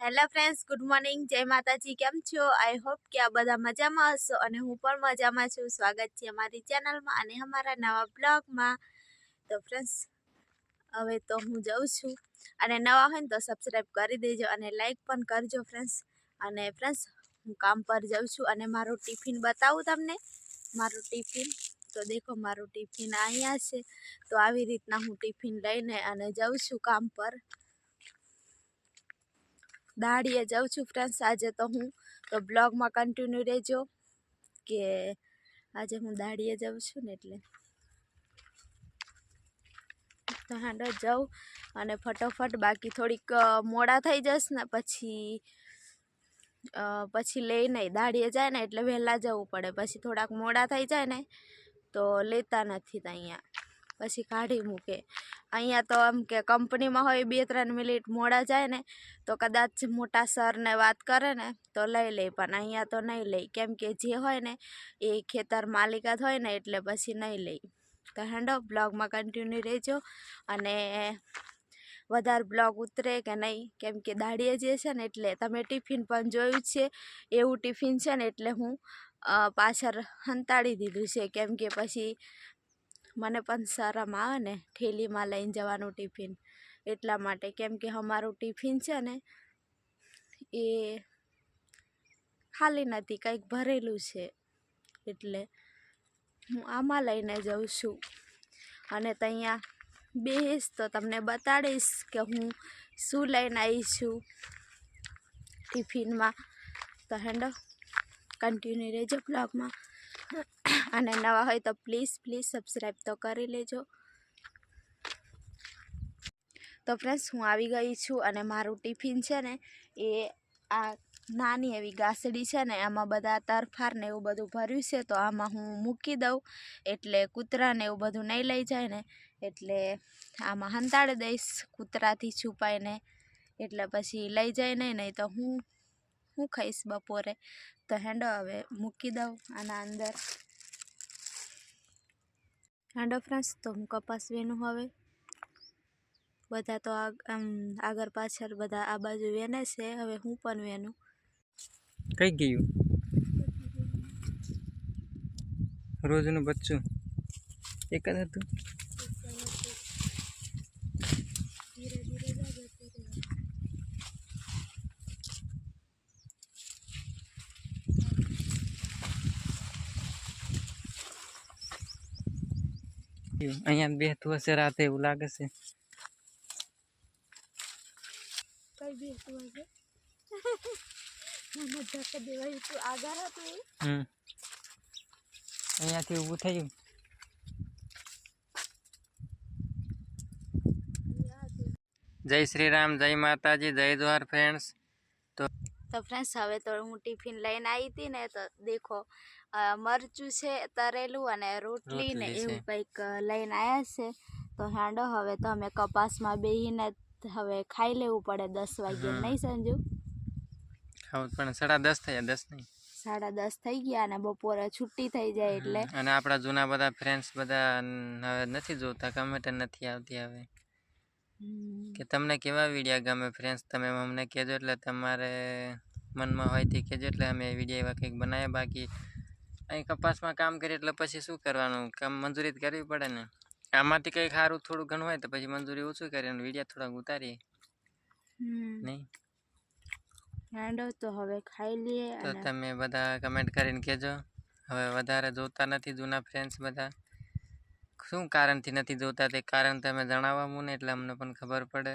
Hello friends, good morning, જય માતાજી. કેમ છો? આઈ હોપ કે આ બધા મજામાં હશો અને હું પણ મજામાં છું. સ્વાગત છે અમારી ચેનલમાં અને અમારા નવા બ્લોગમાં. તો ફ્રેન્ડ્સ, હવે તો હું જાઉં છું અને નવા હોય ને તો સબસ્ક્રાઈબ કરી દેજો અને લાઈક પણ કરજો ફ્રેન્ડ્સ. અને ફ્રેન્ડ્સ, હું કામ પર જાઉં છું અને મારું ટિફિન બતાવું તમને. મારું ટિફિન તો દેખો, મારું ટિફિન અહીંયા છે. તો આવી રીતના હું ટિફિન લઈને અને જાઉં છું કામ પર. દાડીએ જાઉં છું ફ્રેન્ડ્સ આજે તો હું. તો બ્લોગમાં કન્ટિન્યુ રહેજો કે આજે હું દાડીએ જાઉં છું ને એટલે. તો હાંડો જાઉં અને ફટોફટ, બાકી થોડીક મોડા થઈ જશે ને પછી લઈ નહીં. દાડીએ જાય ને એટલે વહેલા જવું પડે, પછી થોડાક મોડા થઈ જાય ને તો લેતા નથી અહીંયા, પછી કાઢી મૂકે. અહીંયા તો આમ કે કંપનીમાં હોય 2-3 મિનિટ મોડા જાય ને તો કદાચ મોટા સરને વાત કરે ને તો લઈ લે, પણ અહીંયા તો નહીં લઈ, કેમ કે જે હોય ને એ ખેતર માલિકાત હોય ને એટલે પછી નહીં લઈ. તો હેન્ડો બ્લોગમાં કન્ટિન્યુ રહેજો અને વધારે બ્લોગ ઉતરે કે નહીં, કેમ કે દાડીએ જે છે ને એટલે તમે ટિફિન પણ જોયું છે એવું ટિફિન છે ને એટલે હું પાછળ હંતાડી દીધું છે, કેમ કે પછી મને પણ શરમ આવે ને થેલીમાં લઈને જવાનું ટિફિન, એટલા માટે. કેમ કે અમારું ટિફિન છે ને એ ખાલી નથી, કંઈક ભરેલું છે, એટલે હું આમાં લઈને જાઉં છું. અને ત્યાં બેસીશ તો તમને બતાડીશ કે હું શું લઈને આવી છું ટિફિનમાં. તો હેન્ડો કન્ટિન્યુ રહેજો બ્લોગમાં અને નવા હોય તો પ્લીઝ સબસ્ક્રાઈબ તો કરી લેજો. તો ફ્રેન્ડ્સ, હું આવી ગઈ છું અને મારું ટિફિન છે ને એ આ નાની એવી ગાસડી છે ને આમાં બધા તરફાર ને એવું બધું ભર્યું છે. તો આમાં હું મૂકી દઉં એટલે કૂતરાને એવું બધું નહીં લઈ જાય ને, એટલે આમાં હંતાડી દઈશ કૂતરાથી છુપાઈને, એટલે પછી લઈ જાય નહીં તો હું ખાઈશ બપોરે. તો હેન્ડો હવે મૂકી દઉં આના અંદર. હેન્ડો ફ્રેન્ડ્સ, તો હું કપાસ વેનું હવે. બધા તો આમ આગળ પાછળ બધા આ બાજુ વેને છે, હવે હું પણ વેનું. કઈ ગયું રોજનું બચ્ચું એક જ હતું. અહીંયા બેહતું હશે રાતે એવું લાગે છે. કઈ બેસતું હશે? ધક્કા દેવાયું તું આગળ હતું. અહીંયાથી ઊભું થયું. જય શ્રી રામ, જય માતાજી, જય જોહાર ફ્રેન્ડ્સ. તો ફ્રેન્ડ્સ, હવે તો હું ટિફિન લઈને આવી હતી ને તો દેખો મરચું છે તરેલું અને રોટલી ને એવું કંઈક લઈને આવ્યા છે. તો હાંડો હવે તો અમે કપાસમાં બેહીને હવે ખાઈ લેવું પડે 10 વાગ્યે, નહીં સંજુ? ખાવું પણ 10:30 થયા, 10 નહીં 10:30 થઈ ગયા અને બપોરે છુટ્ટી થઈ જાય એટલે. અને આપણા જૂના બધા ફ્રેન્ડ્સ બધા હવે નથી જોતા, કમેન્ટ નથી આવતી હવે કે તમને કેવા વિડીયો ગમે ફ્રેન્ડ્સ, તમે અમને કહેજો એટલે તમારે મનમાં હોય તે કહેજો એટલે અમે વિડીયો એવા કંઈક બનાવ્યા. બાકી અહીં કપાસમાં કામ કરીએ એટલે પછી શું કરવાનું, કામ મંજૂરી કરવી પડે ને. આમાંથી કંઈક સારું થોડું ઘણું હોય તો પછી મંજૂરી ઓછું કરીએ અને વિડીયો થોડાક ઉતારીએ, નહીં? હેન્ડો તો હવે ખાઈ લઈએ. તો તમે બધા કમેન્ટ કરીને કહેજો. હવે વધારે જોતા નથી જૂના ફ્રેન્ડ્સ બધા, શું કારણથી નથી જોતા તે કારણ તમે જણાવવા મને, એટલે અમને પણ ખબર પડે.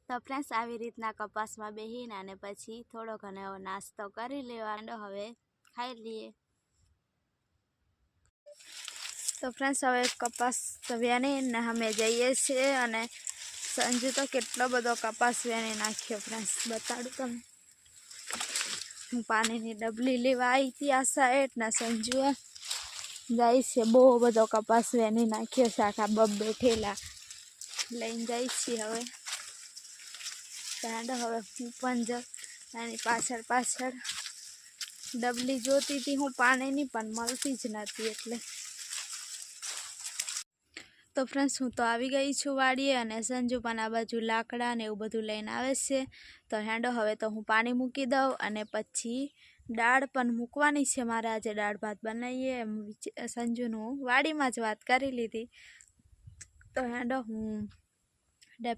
તો ફ્રેન્ડ્સ, આવી રીતના કપાસમાં બેહીને અને પછી થોડો ઘણો નાસ્તો કરી લેવાનો, હવે ખાઈ લઈએ. તો ફ્રેન્ડ્સ, હવે કપાસ વેણીને અમે જઈએ છીએ અને સંજુ તો કેટલો બધો કપાસ વેણી નાખ્યો ફ્રેન્ડ્સ, બતાડું તમે. હું પાણીની ડબલી લેવા આવી હતી આ સાઈડ ને સંજુએ જાય છે બહુ બધો કપાસ વેણી નાખ્યો છે, આખા 2 ઠેલા લઈને જાય છે. હવે હવે હું પણ જ એની પાછળ ડબલી જોતી હતી હું પાણીની, પણ મળતી જ નથી એટલે. તો ફ્રેન્ડ્સ હું તો આવી ગઈ છું વાડીએ અને સંજુ પણ આ બાજુ લાકડા ને એવું બધું લઈને આવે છે. તો હેંડો હવે તો હું પાણી મૂકી દઉં અને પછી દાળ પણ મૂકવાની છે મારે. આજે દાળ ભાત બનાવીએ એમ સંજુનું વાડીમાં જ વાત કરી લીધી. તો હેંડો હું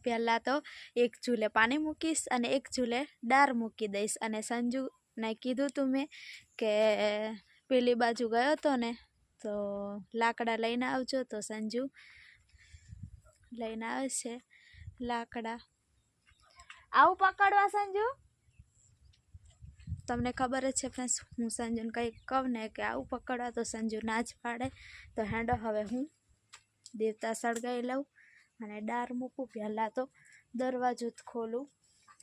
પહેલાં તો એક ચૂલે પાણી મૂકીશ અને એક ચૂલે દાળ મૂકી દઈશ. અને સંજુને કીધું તું મેં કે પેલી બાજુ ગયો હતો ને તો લાકડા લઈને આવજો. તો સંજુ લઈને આવશે લાકડા. આવું પકડવા સંજુ? તમને ખબર જ છે ફ્રેન્ડ્સ, હું સંજુને કંઈક કહું ને કે આવું પકડવા તો સંજુ ના જ પાડે. તો હેંડો હવે હું દેવતા સળગાવી લઉં અને દાળ મૂકું. પહેલાં તો દરવાજો જ ખોલું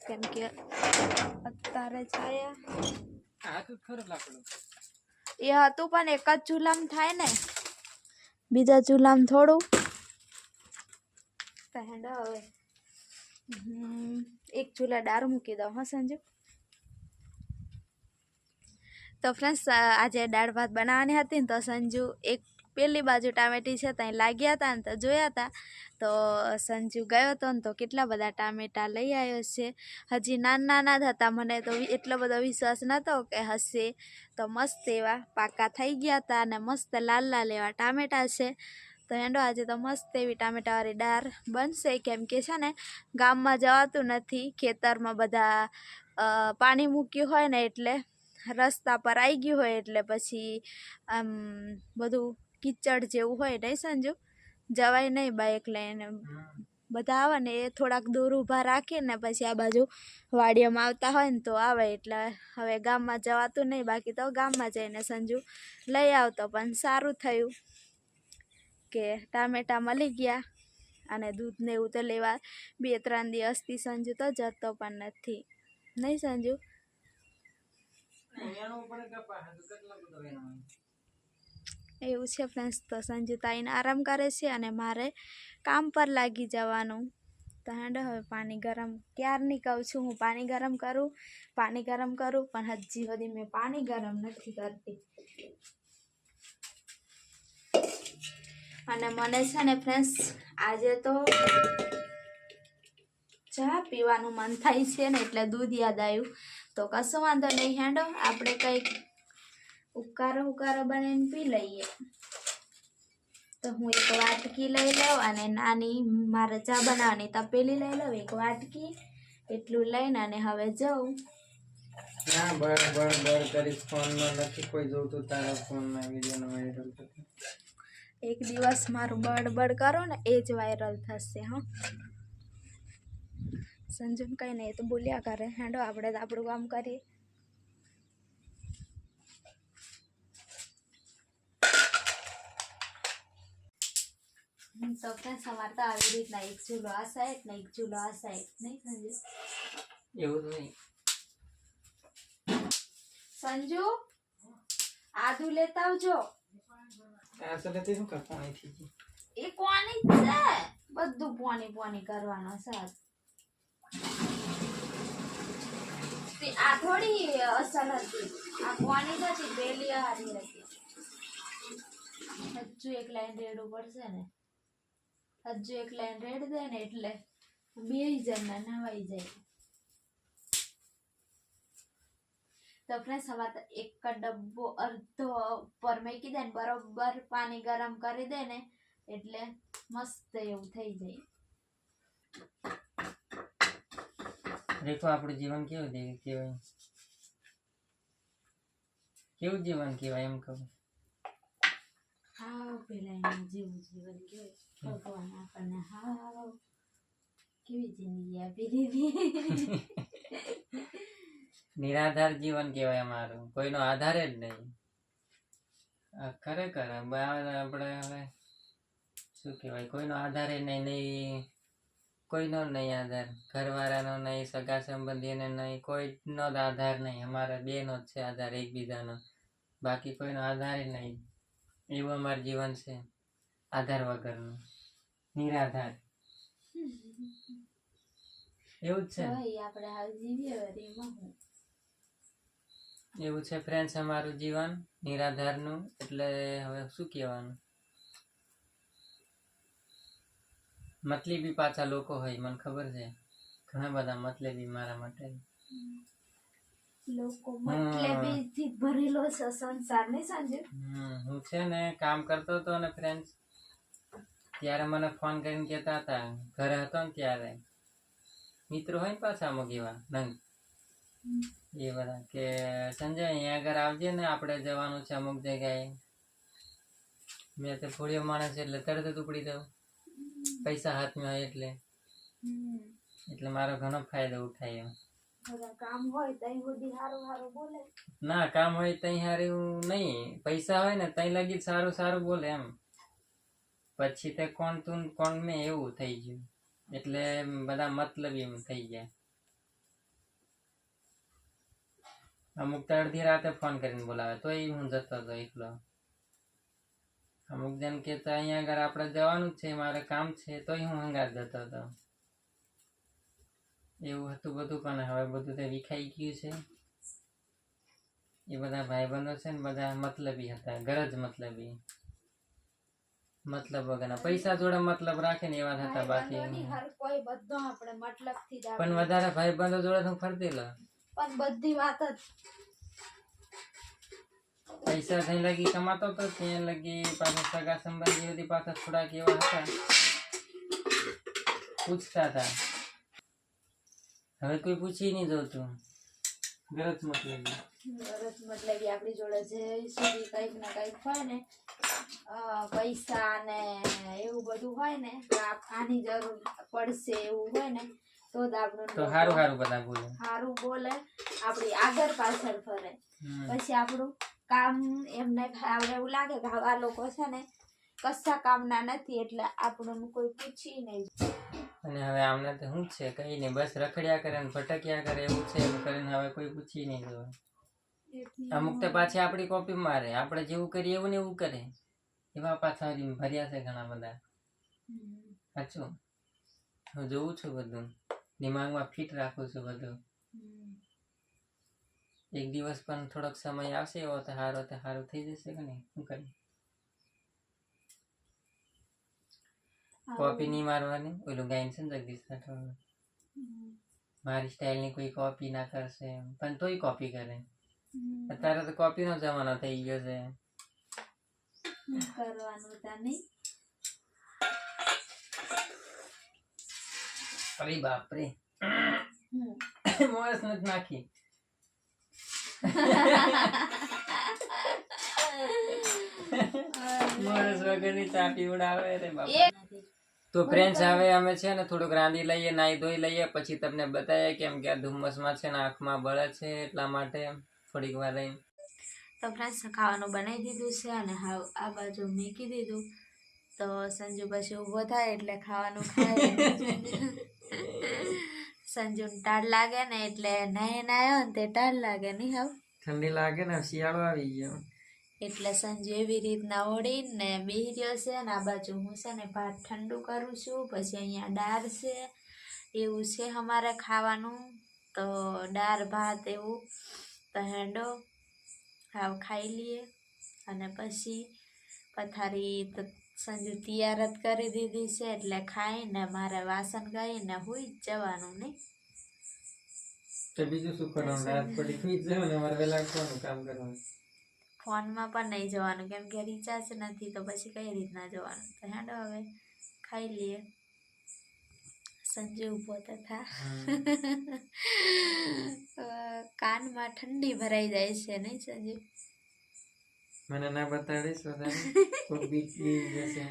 કેમ કે અત્યારે છાયા એ હતું પણ એક જ ચૂલામાં થાય ને, બીજા ચૂલામાં થોડું. તો હેંડો હવે એક ચૂલા દાળ મૂકી દઉં. હા સંજુ? તો ફ્રેન્ડ્સ આજે દાળ ભાત બનાવવાની હતી ને તો સંજુ એક પેલી બાજુ ટામેટી છે ત્યાં લાગ્યા હતા ને તો જોયા હતા. તો સંજુ ગયો હતો ને તો કેટલા બધા ટામેટા લઈ આવ્યો છે. હજી નાના જ હતા. મને તો એટલો બધો વિશ્વાસ નહોતો કે હશે. તો મસ્ત એવા પાકા થઈ ગયા હતા અને મસ્ત લાલ લાલ એવા ટામેટા છે. તો હેંડો આજે તો મસ્ત એવી ટામેટાવાળી દાળ બનશે કેમ કે છે ને ગામમાં જવાતું નથી. ખેતરમાં બધા પાણી મૂક્યું હોય ને એટલે રસ્તા પર આવી ગયું હોય એટલે પછી આમ બધું કિચડ જેવું હોય નહીં સંજુ, જવાય નહીં બાઇક લઈને. બધા આવે ને એ થોડાક દૂર ઊભા રાખીને પછી આ બાજુ વાડીઓમાં આવતા હોય ને તો આવે. એટલે હવે ગામમાં જવાતું નહીં, બાકી તો ગામમાં જઈને સંજુ લઈ આવતો. પણ સારું થયું કે ટામેટા મળી ગયા અને દૂધ ને એવું તો લેવા 2-3 દિવસથી સંજુ તો જતો પણ નથી. નહીં સંજુ? એવું છે ફ્રેન્ડ્સ. તો સંજુ તાઈને આરામ કરે છે અને મારે કામ પર લાગી જવાનું. તો હેંડો હવે પાણી ગરમ ક્યારની કહું છું હું પાણી ગરમ કરું પણ હજી સુધી મેં પાણી ગરમ નથી કરતી. અને મને છે ને ફ્રેન્ડ્સ આજે તો ચા પીવાનું મન થાય છે ને એટલે દૂધ યાદ આવ્યું. તો કશું વાંધો નહીં, હેંડો આપણે કંઈક ઉકારો બનાવીને પી લઈએ. તો હું એક વાટકી લઈ લઉં અને નાની મારે ચા બનાવવાની તપેલી લઈ લઉં, એક વાટકી એટલું લઈને અને હવે જાઉં. ના બળ કરીશ ફોનમાં નથી કોઈ જોતું તારા ફોનમાં વિડીયો વાયરલ થતો. એક દિવસ મારું બળ કરો ને એ જ વાયરલ થશે. હા સંજુ કઈ નહીં, તો બોલ્યા કરે. હેંડો આપણે તો આપણું કામ કરીએ. તો ફ્રેન્ડ્સ અમારે તો આવી રીતના એક ચૂલો આ સાઈડ ને એક ચૂલો આ સાઈડ. નહીં સંજુ? એવું નહીં સંજુ આદુ લેતા આવજો. એ કોની છે? બધું પોની કરવાનો સાથ. આ થોડી અસલ હતી, આ કોની નથી, પેલી હારી હતી. હજુ એક લાઈન રેડવું પડશે ને, હજુ એક લાઈન રેડ દે ને એટલે 2 જણના નવાઈ જાય. તો ફ્રેન્ડ્સ હવે તો એક ડબ્બો અડધો પર મૂકી દે ને બરોબર પાણી ગરમ કરી દે ને એટલે મસ્ત એવું થઈ જાય. દેખો આપણું જીવન કેવું કહેવાય, કેવું જીવન કહેવાય એમ કહું. હાવ પેલા એનું જેવું જીવન કહેવાય. ભગવાન આપણને હાવ કેવી જિંદગી આપી દીધી. નિરાધાર જીવન કહેવાય અમારું, કોઈનો આધાર જ નહીં. ખરેખર આપણે હવે શું કહેવાય, કોઈનો આધાર નહીં, કોઈનો નહીં આધાર, ઘરવાળાનો નહીં, સગા સંબંધીને નહીં, કોઈનો જ આધાર નહીં. અમારા બેનો જ છે આધાર એકબીજાનો, બાકી કોઈનો આધાર નહીં. એવું અમારું જીવન છે, આધાર વગરનું, નિરાધાર. એવું જ છે, આપણે હાલ જીવીએ એમાં એવું છે ફ્રેન્ડ્સ અમારું જીવન નિરાધારનું. એટલે હવે શું કહેવાનું, મતલબી પાછા લોકો હોય, મને ખબર છે ઘણા બધા મતલબી મારા માટે. લોકો મતલબીથી ભરેલો છે સંસાર ને સંજુ. હું છે ને કામ કરતો હતો ને ફ્રેન્ડ્સ, ત્યારે મને ફોન કરીને કહેતા હતા, ઘરે હતો ને ત્યારે મિત્રો હોય ને પાછા અમુક એવા નંગ એ બધા કે સંજય અહીંયા આગળ આવજે ને, આપણે જવાનું છે અમુક જગ્યાએ. મેં તો ફોડિયો માણસ એટલે તરત જ ઉપડી દઉં, પૈસા હાથમાં હોય એટલે મારો ઘણો ફાયદો ઉઠાયો. કામ હોય તઈ સુધી હારું હારું બોલે. ના, કામ હોય તઈ હારું નહીં, પૈસા હોય ને તઈ લગી સારું સારું બોલે એમ. પછી તે કોણ તું કોણ મેં એવું થઈ ગયું, એટલે બધા મતલબી એમ થઈ ગયા. અમુક તો અડધી રાતે ફોન કરીને બોલાવે તોય હું જતો હતો એકલો. અમુક જણ કહેતા અહીંયા આગળ આપણે જવાનું જ છે, મારે કામ છે, તોય હું હંગાત જતો હતો. એવું હતું બધું, પણ હવે બધું તે વિખાઈ ગયું છે. એ બધા ભાઈબંધો છે ને બધા મતલબી હતા, ગરજ મતલબી, મતલબ વગરના, પૈસા જોડે મતલબ રાખે ને એવા હતા. બાકી કોઈ બધો આપણે મતલબથી જ પણ વધારે ભાઈબંધો જોડે હું ફરતી પણ બધી વાત જ પૈસા થઈ લગી કમાતો તો ત્યાં લગી પાછા સગા સંબંધી બધી પાછા થોડાક એવા હતા, પૂછતા હતા. હવે કોઈ પૂછી નહીં જોતું, ગરજ મતલબી. ગરજ મતલબી આપણી જોડે જે સુધી કઈક ને કઈક હોય ને, પૈસા ને એવું બધું હોય ને, આની જરૂર પડશે એવું હોય ને, તો જ આપણું તો સારું સારું બધા બોલે, સારું બોલે, આપણી આગળ પાછળ ફરે. પછી આપણું કામ એમને આપણે એવું લાગે કે આ લોકો છે ને કશા કામના નથી, એટલે આપણું કોઈ પૂછી નહીં. અને હવે આમને તો શું છે, કઈ નહીં, બસ રખડ્યા કરે ને ભટક્યા કરે એવું છે. એમ કરીને હવે કોઈ પૂછી નહીં જોવે. અમુક તો પાછી આપણી કોપી મારે, આપણે જેવું કરીએ એવું ને એવું કરે, એવા પાછા ભર્યા છે ઘણા બધા. સાચું, હું જોઉં છું બધું, દિમાગમાં ફિટ રાખું છું બધું. એક દિવસ પણ થોડોક સમય આવશે એવો તો સારું થઈ જશે કે નહીં. શું કરીએ, કોપી નહીં મારવાની. ઓલું ગાયન છે ને જગદીશ રાઠોડ, મારી સ્ટાઇલની કોઈ કોપી ના કરશે, પણ તોય કોપી કરે. અત્યારે તો કોપીનો જમાનો થઈ ગયો છે. કરવાનું તા નહીં. અરે બાપરે, મોરસ નથી નાખી. મોરસ વગરની ચા પીવડાવે રે બાપા. તો ફ્રેન્ડ્સ હવે અમે છે ને થોડુંક રાંધી લઈએ, નાહી ધોઈ લઈએ, પછી તમને બતાવીએ કેમ કે આ ધુમ્મસમાં છે ને આંખમાં બળે છે, એટલા માટે થોડીક વાર રહી. તો ફ્રેન્ડ્સ ખાવાનું બનાવી દીધું છે અને હા આ બાજુ મૂકી દીધું. તો સંજુ પછી ઊભો થાય એટલે ખાવાનું ખાય. સંજુને ટાઢ લાગે ને એટલે નાહીને આવ્યો ને તે ટાઢ લાગે નહીં. હાવ ઠંડી લાગે ને, શિયાળો આવી ગયો એટલે સંજુ એવી રીતના ઓળીને બેહી રહ્યો છે. અને આ બાજુ હું છે ને ભાત ઠંડુ કરું છું. પછી અહીંયા દાળ છે, એવું છે અમારે ખાવાનું. તો દાળ ભાત એવું તો હેંડો હાવ ખાઈ લઈએ અને પછી પથારી તો સંજુ તૈયાર જ કરી દીધી છે, એટલે ખાઈને મારે વાસણ ગાઈને હુઈ જ જવાનું નહીં. તો બીજું શું કરવાનું, રાત પડી સુઈ જ જવાનું, અમારે વહેલા ઉઠવાનું કામ કરવાનું. ફોનમાં પણ નહીં જવાનું કેમ કે રિચાર્જ નથી, તો પછી કઈ રીતના જવાનું. તો હેડો હવે ખાઈ લઈએ. સંજુ ઊભો તથા કાનમાં ઠંડી ભરાઈ જાય છે નહીં સંજુ? મને ના બતાડીશ વધારે, કોઈ બીક બી જશે.